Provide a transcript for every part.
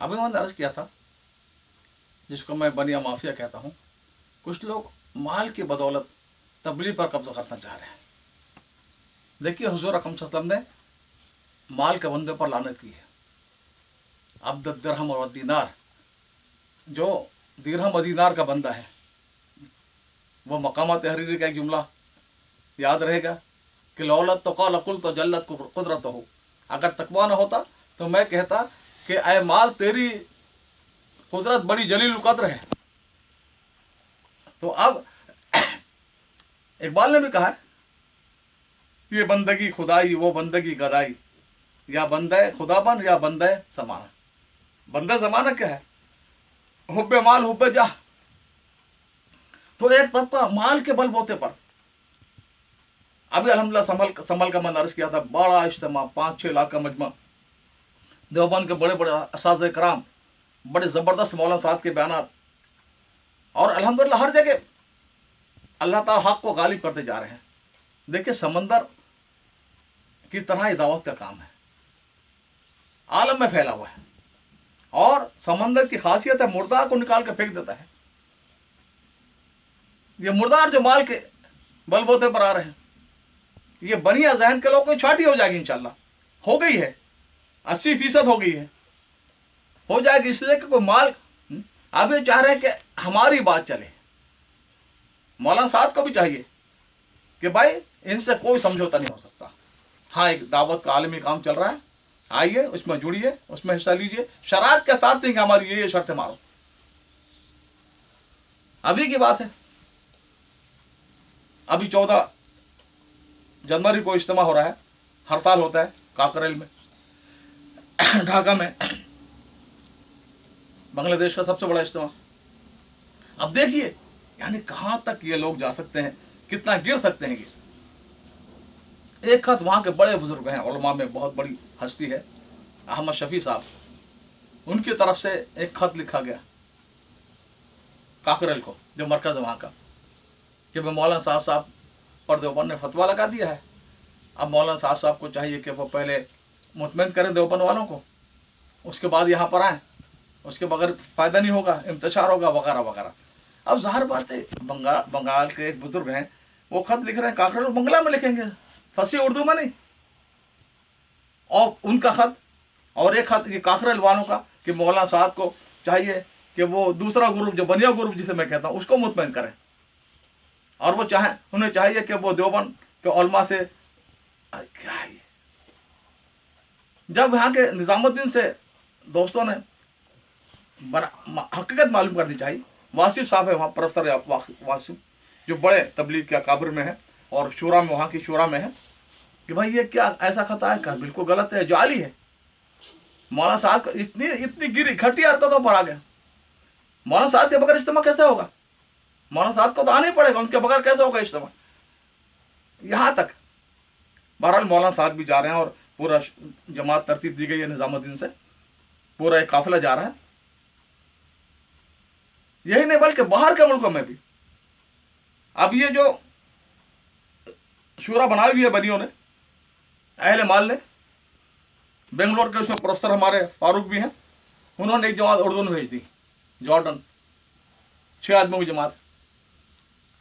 अभी मैंने अर्ज किया था, जिसको मैं बनिया माफिया कहता हूँ, कुछ लोग माल की बदौलत तबलीग पर कब्जा करना चाह रहे हैं। देखिए, हुजूर अकरम सल्लल्लाहु अलैहि वसल्लम ने माल के बंदे पर लानत की है। अब दिरहम और दीनार, जो दिरहम और दीनार का बंदा है, वो मकाम तहरीरी का एक जुमला याद रहेगा कि लौलत तो कौल कुल तो जल्लत कुदरत हो। अगर तकवा न होता तो मैं कहता कि ऐ माल, तेरी कुदरत बड़ी जलील कद्र है। तो अब इकबाल ने भी कहा है, ये बंदगी खुदाई वो बंदगी गदाई, या बंदे खुदाबन या बंदे समाना। बंदे समाना क्या है? हुब्बे माल हुब्बे जाह। तो एक तबका माल के बलबूते पर, अभी अल्हम्दुलिल्लाह संभल का मैंने अर्ज किया था, बड़ा इज्तिमा, 5-6 लाख का मजमा, देवबंद के बड़े बड़े असातिज़े कराम, बड़े ज़बरदस्त मौलाना साहब के बयान, और अल्हम्दुलिल्लाह हर जगह अल्लाह ताला हक को गालिब करते जा रहे हैं। देखिए, समंदर की तरह ही दावत का काम है, आलम में फैला हुआ है, और समंदर की खासियत है मुर्दार को निकाल के फेंक देता है। ये मुर्दार जो माल के बलबूते पर आ रहे हैं, ये बनिया जहन के लोगों की छाटी हो जाएगी इंशाल्लाह। हो गई है, 80% हो गई है, हो जाएगी। इसलिए कि कोई माल अब ये चाह रहे हैं कि हमारी बात चले। मौलाना साहब को भी चाहिए कि भाई इनसे कोई समझौता नहीं हो सकता। हाँ, एक दावत का आलमी काम चल रहा है, आइए उसमें जुड़िए, उसमें हिस्सा लीजिए। शरात के साथ नहीं कि हमारी ये शर्तें मारो। अभी की बात है, अभी 14 जनवरी को इज्तिमा हो रहा है, हर साल होता है काकरेल में, ढाका में, बांग्लादेश का सबसे बड़ा इज्तिमा। अब देखिए, यानी कहां तक ये लोग जा सकते हैं, कितना गिर सकते हैं ये। एक खत वहां के बड़े बुजुर्ग हैं, उलमा में बहुत बड़ी हस्ती है, अहमद शफी साहब, उनकी तरफ से एक खत लिखा गया काकरेल को, जो मरकज है वहां का, कि भाई मौलाना साहब पर देवबंद ने फतवा लगा दिया है। अब मौलाना साहब को चाहिए कि वो पहले मुतमईन करें देवबंद वालों को, उसके बाद यहाँ पर आए, उसके बगैर फ़ायदा नहीं होगा, इंतशार होगा वगैरह वगैरह। अब ज़ाहिर बात है, बंगाल के एक बुजुर्ग हैं, वो खत लिख रहे हैं, काकरेल बंगला में लिखेंगे, फंसी उर्दू में नहीं। और उनका खत, और एक खत ये काकरेल वालों का, कि मौलाना साहब को चाहिए कि वो दूसरा ग्रुप, जो बनिया ग्रुप जिसे मैं कहता हूँ, उसको मुतमईन करें, और वो उन्हें चाहिए कि वो देवबंद के उलमा से क्या है। जब यहाँ के निजामुद्दीन से दोस्तों ने हकीकत मालूम करनी चाहिए, वासिफ साहब है वहाँ परस्तर वासिफ, जो बड़े तबलीग के अकाबिर में है और शूरा में, वहाँ की शूरा में है, कि भाई ये क्या ऐसा खत आया, कहा बिल्कुल गलत है, जाली है। मौलाना साहब इतनी गिरी घटी हरकतों पर आ गए। मौलाना साहब के बगैर इज्तिमा कैसे होगा? मौलाना साहब को तो आना ही पड़ेगा, उनके बगैर कैसे होगा इज्तिमा? यहाँ तक बहरहाल मौलाना साहब भी जा रहे हैं, और पूरा जमात तरतीब दी गई है निजामुद्दीन से, पूरा एक काफिला जा रहा है। यही नहीं बल्कि बाहर के मुल्कों में भी अब ये जो शूरा बनाई हुई है बनियों ने, अहले माल ने, बेंगलोर के उसमें प्रोफेसर हमारे फारूक भी हैं, उन्होंने एक जमात उर्दू में भेज दी, जॉर्डन, 6 आदमियों की जमात।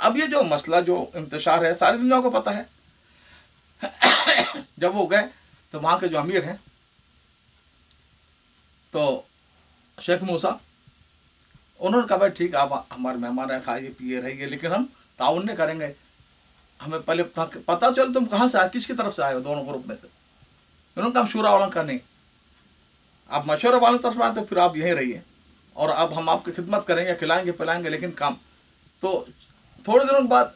अब ये जो मसला, जो इंतशार है, सारी दुनिया को पता है। जब वो गए तो वहाँ के जो अमीर हैं, तो शेख मूसा, उन्होंने कहा भाई ठीक, आप हमारे मेहमान हैं, खाइए पिए रहिए, लेकिन हम ताउन नहीं करेंगे, हमें पहले पता चल तुम कहाँ से आए, किसकी तरफ से आए हो, दोनों ग्रुप में से। उन्होंने कहा शूरा वालों का नहीं, आप मशवरा वालों की तरफ से आए तो फिर आप यहीं रहिए, और अब हम आपकी खिदमत करेंगे, खिलाएंगे पिलाएंगे, लेकिन काम। तो थोड़े दिनों के बाद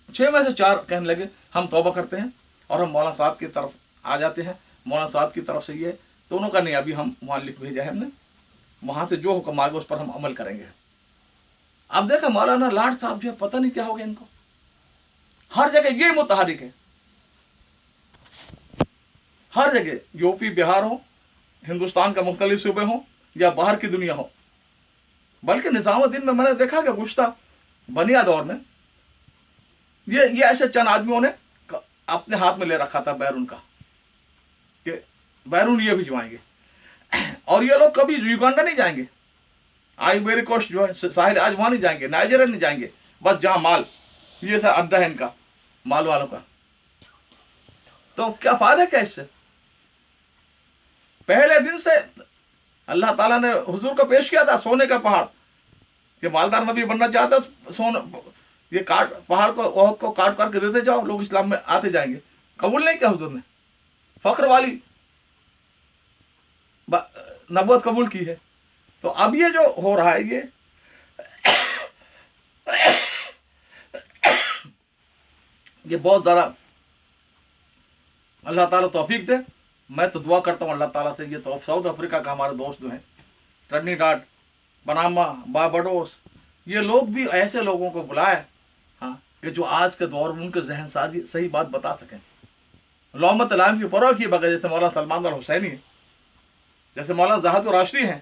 6 में से 4 कहने लगे हम तौबा करते हैं और हम मौलाना साहब की तरफ आ जाते हैं, मौलाना साहब की तरफ से ये। तो उन्होंने कहा नहीं, अभी हम वहाँ लिख भेजा है हमने, वहाँ से जो हुक्म आगे उस पर हम अमल करेंगे। अब देखा मौलाना लाट साहब जो, पता नहीं क्या हो गया इनको, हर जगह ये मुतहरिक है, हर जगह, यूपी बिहार हो, हिंदुस्तान का मुख्तलिफ सूबे हो, या बाहर की दुनिया हो। बल्कि निजामुद्दीन में मैंने देखा कि गुज़श्ता बनिया दौर में ये ऐसे चंद आदमियों ने अपने हाथ में ले रखा था बैरून का, कि बैरून ये भिजवाएंगे। اور یہ لوگ کبھی یوگانڈا نہیں جائیں گے، آئیوری کوسٹ جو ہے ساحل آج وہاں نہیں جائیں گے، نائجیریا نہیں جائیں گے، بس جہاں مال، یہ سا اڈا ہے ان کا مال والوں کا. تو کیا فائدہ کیا اس سے؟ پہلے دن سے اللہ تعالیٰ نے حضور کو پیش کیا تھا سونے کا پہاڑ، کہ مالدار نبی بننا چاہتا سونا، یہ کاٹ پہاڑ کو عہد کو کاٹ کاٹ کے دیتے جاؤ، لوگ اسلام میں آتے جائیں گے. قبول نہیں کیا حضور نے، فخر والی نبوت قبول کی ہے. تو اب یہ جو ہو رہا ہے یہ بہت زیادہ اللہ تعالیٰ توفیق دے. میں تو دعا کرتا ہوں اللہ تعالیٰ سے، یہ تو ساؤتھ افریقہ کا ہمارے دوست جو ہیں، ٹرنیڈاڈ، پناما، بارباڈوس، یہ لوگ بھی ایسے لوگوں کو بلائے ہاں کہ جو آج کے دور میں ان کے ذہن سازی صحیح بات بتا سکیں، لومت علام کی پرواہ کیے بغیر، جیسے مولانا سلمان الحسینی ہے، جیسے مولانا زاہد الراشدی ہیں،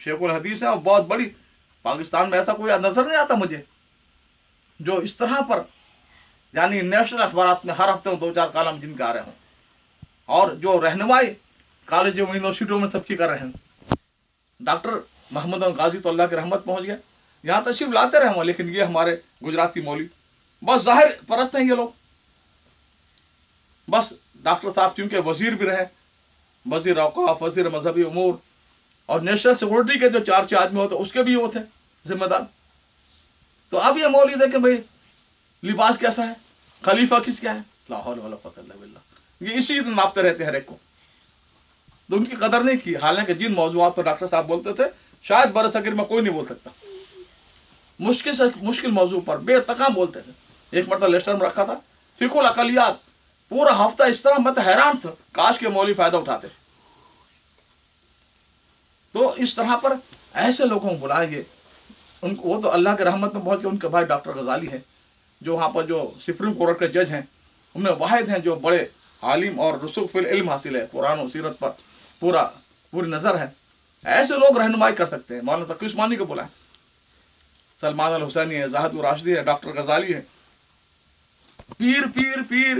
شیخ الحدیث ہیں، اور بہت بڑی پاکستان میں ایسا کوئی نظر نہیں آتا مجھے جو اس طرح پر یعنی نیشنل اخبارات میں ہر ہفتے میں 2-4 کالم جن کے آ رہے ہوں، اور جو رہنمائی کالجوں میں یونیورسٹیوں میں سب کی کر رہے ہیں. ڈاکٹر محمد غازی تو اللہ کی رحمت پہنچ گیا، یہاں تشریف لاتے رہے ہوں، لیکن یہ ہمارے گجراتی مولوی بس ظاہر پرست ہیں، یہ لوگ بس ڈاکٹر صاحب چونکہ وزیر بھی رہے، وزیر اوقاف، وزیر مذہبی امور، اور نیشنل سیکورٹی کے جو 4 آدمی ہوتے اس کے بھی وہ تھے ذمہ دار. تو اب یہ مولوی دیکھیں بھائی لباس کیسا ہے، خلیفہ کس کیا ہے، لا حول ولا قوت الا باللہ، یہ اسی ناپتے رہتے ہیں ہر ایک کو. تو ان کی قدر نہیں کی، حالانکہ جن موضوعات پر ڈاکٹر صاحب بولتے تھے شاید برصغیر میں کوئی نہیں بول سکتا، مشکل سے مشکل موضوع پر بے تکام بولتے تھے. ایک مرتبہ لیسٹر میں رکھا تھا فقہ الاقلیات، پورا ہفتہ اس طرح میں تو حیران تھا، کاش کے مولوی فائدہ اٹھاتے. تو اس طرح پر ایسے لوگوں کو بلائیے، ان کو وہ تو اللہ کے رحمت میں پہنچ کے، ان کے بھائی ڈاکٹر غزالی ہیں جو وہاں پر جو سپریم کورٹ کے جج ہیں، ان میں واحد ہیں جو بڑے عالم اور رسوخ فی العلم حاصل ہے، قرآن و سیرت پر پوری نظر ہے. ایسے لوگ رہنمائی کر سکتے ہیں. مولانا تقی عثمانی کو بلائیں، سلمان الحسینی ہے، زاہد الراشدی ہے، ڈاکٹر غزالی ہے، پیر پیر پیر،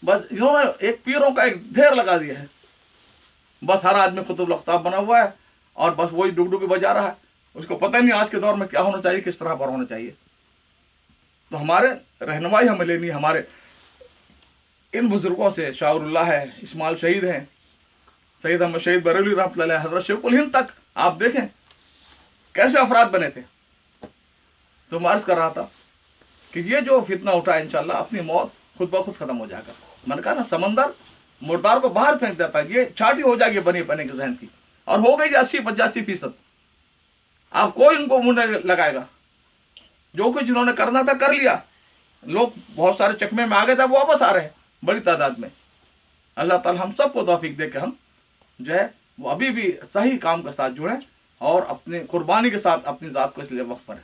بس انہوں نے ایک پیروں کا ایک ڈھیر لگا دیا ہے. بس ہر آدمی قطب الاقطاب بنا ہوا ہے، اور بس وہی ڈگ ڈگ بجا رہا ہے، اس کو پتہ نہیں آج کے دور میں کیا ہونا چاہیے، کس طرح پر ہونا چاہیے. تو ہمارے رہنمائی ہمیں لینی، ہمارے ان بزرگوں سے، شاعر اللہ ہے، اسماعیل شہید ہیں، سید احمد شہید بریلوی رحمۃ اللہ علیہ، حضرت شیخ الہند تک آپ دیکھیں کیسے افراد بنے تھے. تو میں عرض کر رہا تھا کہ یہ جو فتنہ اٹھا ہے انشاءاللہ اپنی موت خود بخود ختم ہو جائے گا. میں نے کہا نا سمندر مردار کو باہر پھینک دیتا ہے، یہ چھاٹی ہو جائے گی بنی بنے کے ذہن کی، اور ہو گئی 80-85%. آپ کوئی ان کو منہ نہیں لگائے گا، جو کچھ جنہوں نے کرنا تھا کر لیا. لوگ بہت سارے چکمے میں آ گئے تھے، وہ واپس آ رہے ہیں بڑی تعداد میں. اللہ تعالی ہم سب کو توفیق دے کہ ہم جو ہے وہ ابھی بھی صحیح کام کے ساتھ جڑیں، اور اپنے قربانی کے ساتھ اپنی ذات کو اس لیے وقف کریں.